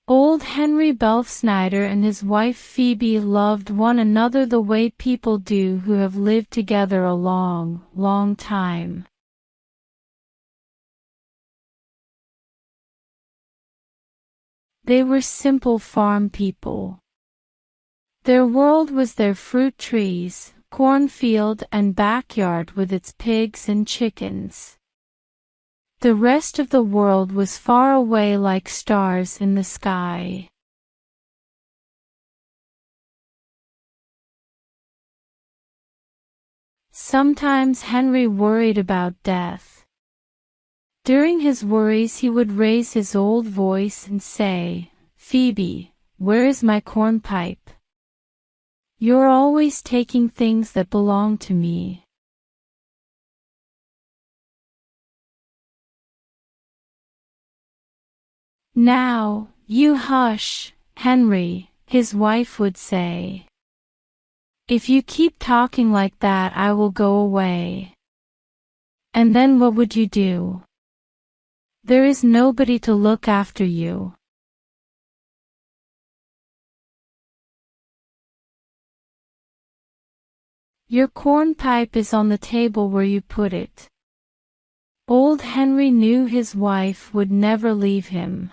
Old Henry Belfsnyder and his wife Phoebe loved one another the way people do who have lived together a long, long time. They were simple farm people. Their world was their fruit trees, cornfield and backyard with its pigs and chickens. The rest of the world was far away like stars in the sky. Sometimes Henry worried about death. During his worries he would raise his old voice and say, "Phoebe, where is my cornpipe? You're always taking things that belong to me." "Now, you hush, Henry," his wife would say. "If you keep talking like that I will go away." And then what would you do? There is nobody to look after you. Your cornpipe is on the table where you put it. Old Henry knew his wife would never leave him.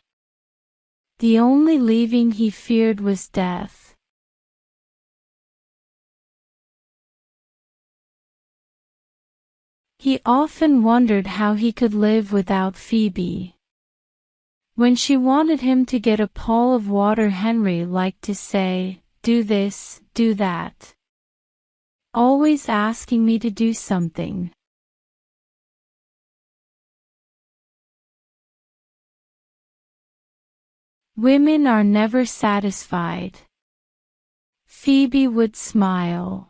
The only leaving he feared was death. He often wondered how he could live without Phoebe. When she wanted him to get a pail of water, Henry liked to say, "Do this, do that. Always asking me to do something." Women are never satisfied. Phoebe would smile.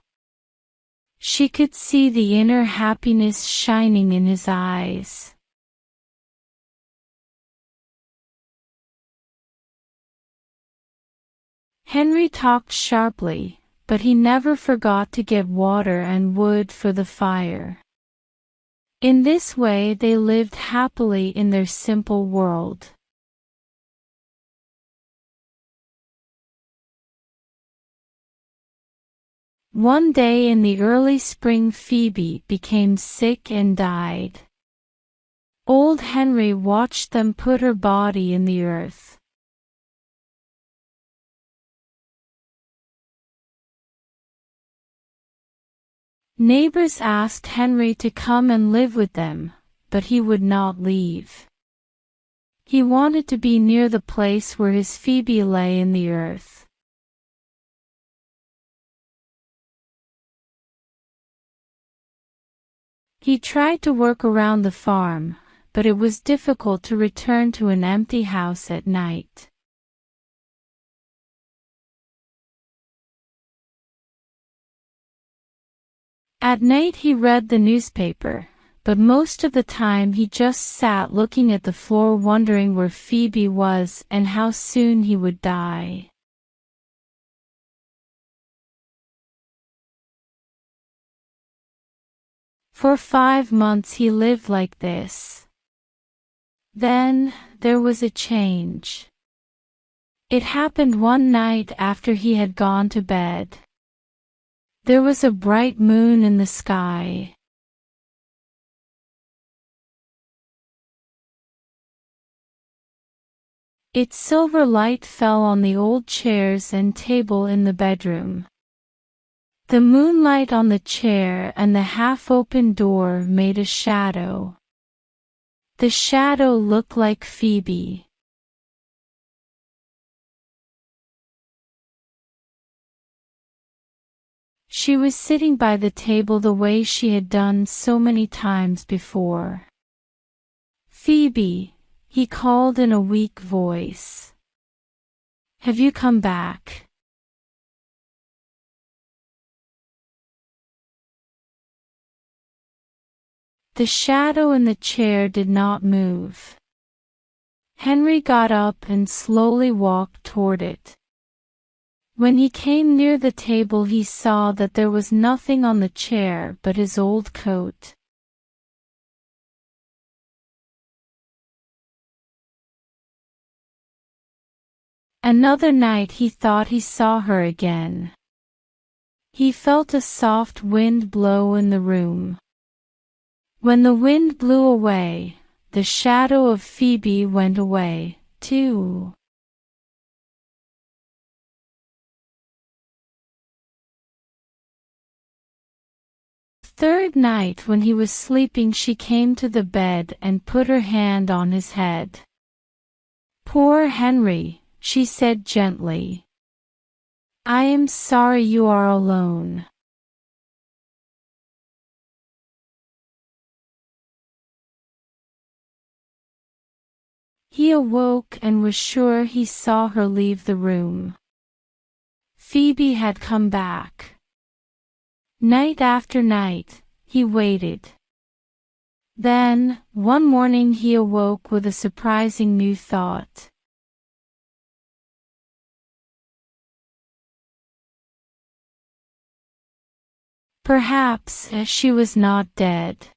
She could see the inner happiness shining in his eyes. Henry talked sharply, but he never forgot to get water and wood for the fire. In this way they lived happily in their simple world. One day in the early spring Phoebe became sick and died. Old Henry watched them put her body in the earth. Neighbors asked Henry to come and live with them, but he would not leave. He wanted to be near the place where his Phoebe lay in the earth. He tried to work around the farm, but it was difficult to return to an empty house at night. At night he read the newspaper, but most of the time he just sat looking at the floor wondering where Phoebe was and how soon he would die. For 5 months he lived like this. Then, there was a change. It happened one night after he had gone to bed. There was a bright moon in the sky. Its silver light fell on the old chairs and table in the bedroom. The moonlight on the chair and the half-open door made a shadow. The shadow looked like Phoebe. She was sitting by the table the way she had done so many times before. "Phoebe," he called in a weak voice. "Have you come back?" The shadow in the chair did not move. Henry got up and slowly walked toward it. When he came near the table he saw that there was nothing on the chair but his old coat. Another night he thought he saw her again. He felt a soft wind blow in the room. When the wind blew away, the shadow of Phoebe went away, too. Third night when he was sleeping, she came to the bed and put her hand on his head. "Poor Henry," she said gently. "I am sorry you are alone." He awoke and was sure he saw her leave the room. Phoebe had come back. Night after night, he waited. Then, one morning he awoke with a surprising new thought. Perhaps she was not dead.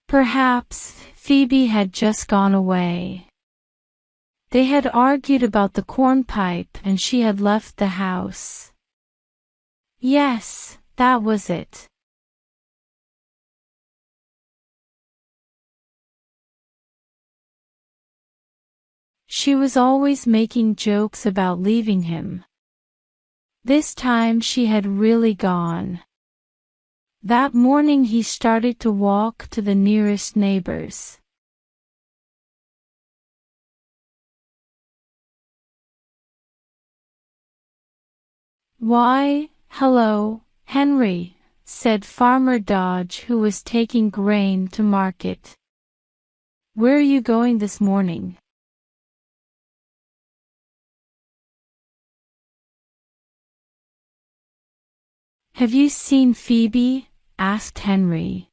Perhaps Phoebe had just gone away. They had argued about the cornpipe and she had left the house. Yes, that was it. She was always making jokes about leaving him. This time she had really gone. That morning he started to walk to the nearest neighbors. "Why, hello, Henry," said Farmer Dodge, who was taking grain to market. "Where are you going this morning?" "Have you seen Phoebe?" asked Henry.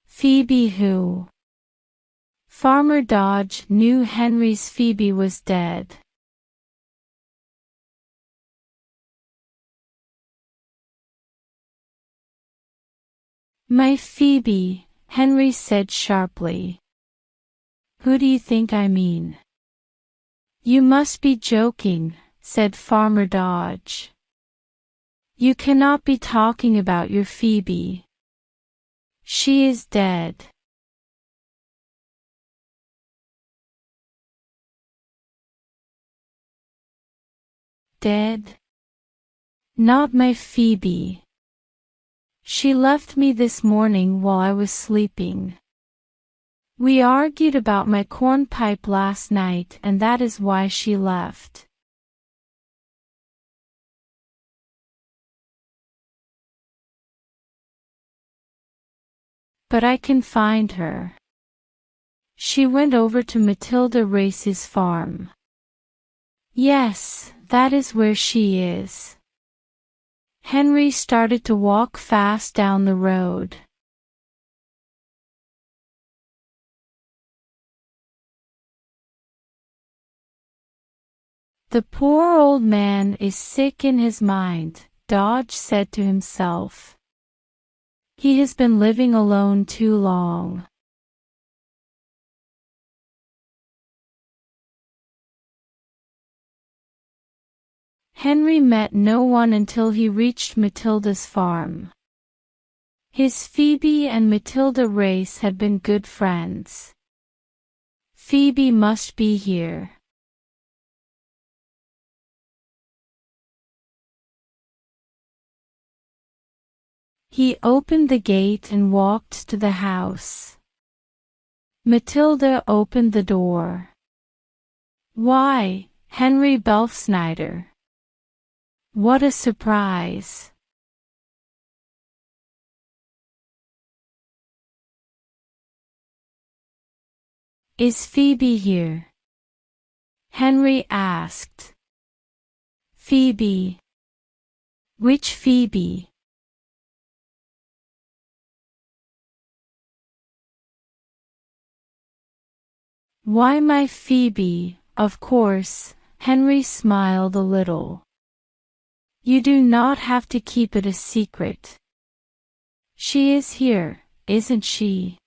"Phoebe who?" Farmer Dodge knew Henry's Phoebe was dead. "My Phoebe," Henry said sharply. "Who do you think I mean?" "You must be joking," said Farmer Dodge. "You cannot be talking about your Phoebe. She is dead." "Dead? Not my Phoebe. She left me this morning while I was sleeping. We argued about my cornpipe last night and that is why she left." "But I can find her." "She went over to Matilda Race's farm." "Yes, that is where she is." Henry started to walk fast down the road. "The poor old man is sick in his mind," Dodge said to himself. "He has been living alone too long." Henry met no one until he reached Matilda's farm. His Phoebe and Matilda Race had been good friends. Phoebe must be here. He opened the gate and walked to the house. Matilda opened the door. "Why, Henry Belfsnyder. What a surprise." "Is Phoebe here?" Henry asked. "Phoebe? Which Phoebe?" "Why, my Phoebe, of course." Henry smiled a little. "You do not have to keep it a secret. She is here, isn't she?"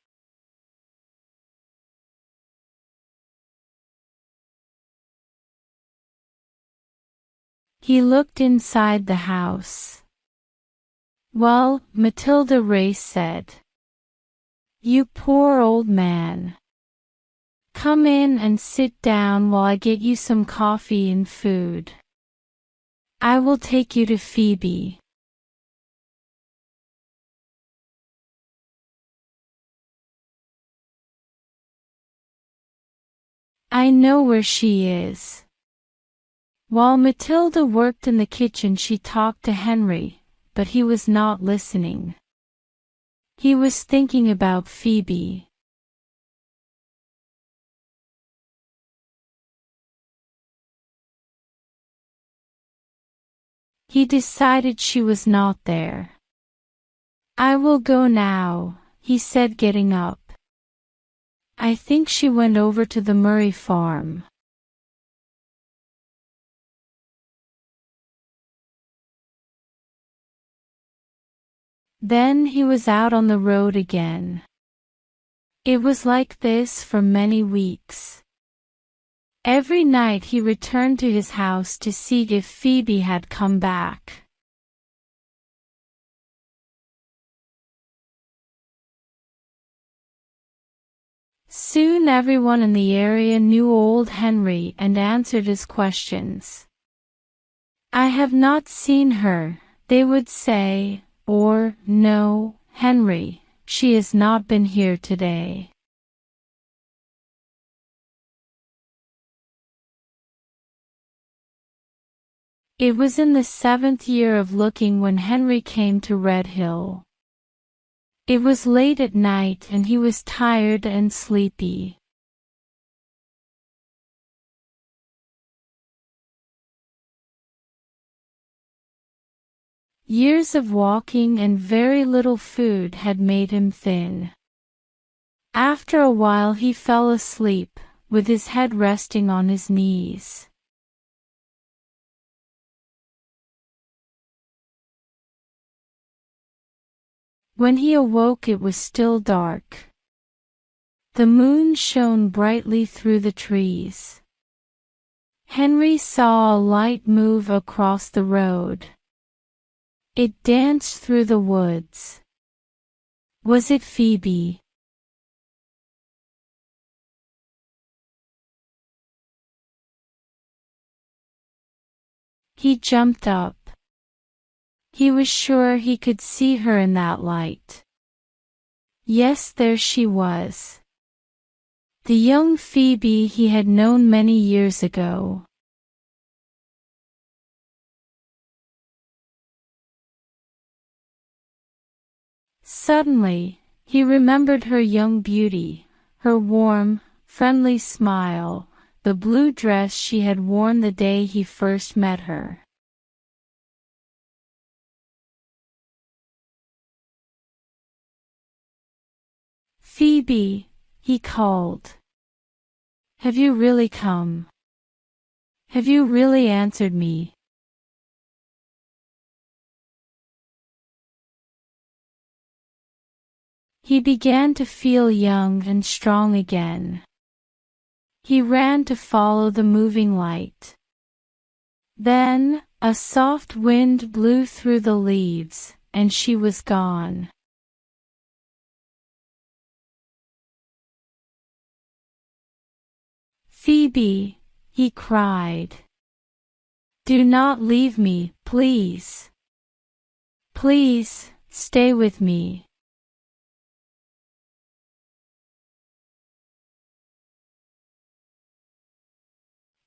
He looked inside the house. "Well," Matilda Race said. "You poor old man. Come in and sit down while I get you some coffee and food. I will take you to Phoebe." "I know where she is." While Matilda worked in the kitchen, she talked to Henry, but he was not listening. He was thinking about Phoebe. He decided she was not there. "I will go now," he said, getting up. "I think she went over to the Murray farm." Then he was out on the road again. It was like this for many weeks. Every night he returned to his house to see if Phoebe had come back. Soon everyone in the area knew old Henry and answered his questions. "I have not seen her," they would say, or, "No, Henry, she has not been here today." It was in the 7th year of looking when Henry came to Red Hill. It was late at night and he was tired and sleepy. Years of walking and very little food had made him thin. After a while he fell asleep, with his head resting on his knees. When he awoke it was still dark. The moon shone brightly through the trees. Henry saw a light move across the road. It danced through the woods. Was it Phoebe? He jumped up. He was sure he could see her in that light. Yes, there she was. The young Phoebe he had known many years ago. Suddenly, he remembered her young beauty, her warm, friendly smile, the blue dress she had worn the day he first met her. "Phoebe," he called. "Have you really come? Have you really answered me?" He began to feel young and strong again. He ran to follow the moving light. Then, a soft wind blew through the leaves, and she was gone. "Phoebe," he cried. "Do not leave me, please. Please, stay with me."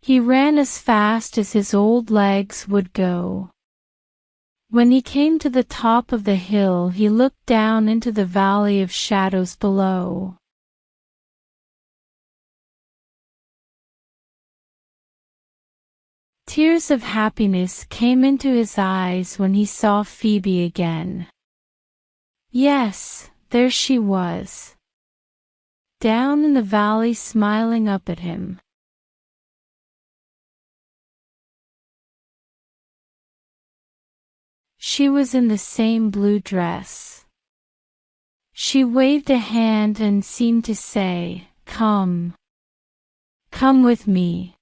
He ran as fast as his old legs would go. When he came to the top of the hill, he looked down into the valley of shadows below. Tears of happiness came into his eyes when he saw Phoebe again. Yes, there she was. Down in the valley, smiling up at him. She was in the same blue dress. She waved a hand and seemed to say, "Come. Come with me."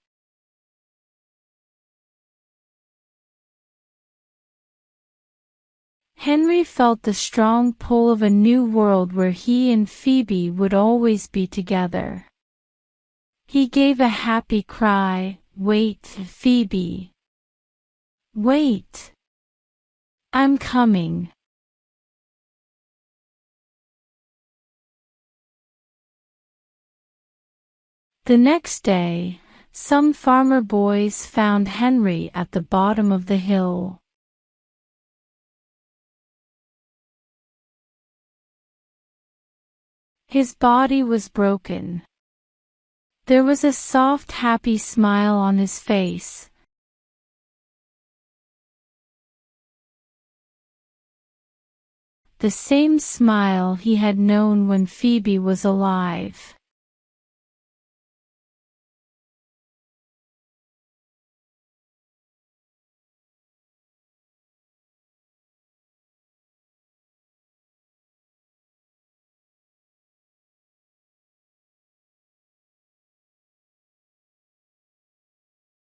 Henry felt the strong pull of a new world where he and Phoebe would always be together. He gave a happy cry. "Wait, Phoebe. Wait. I'm coming." The next day, some farmer boys found Henry at the bottom of the hill. His body was broken. There was a soft, happy smile on his face. The same smile he had known when Phoebe was alive.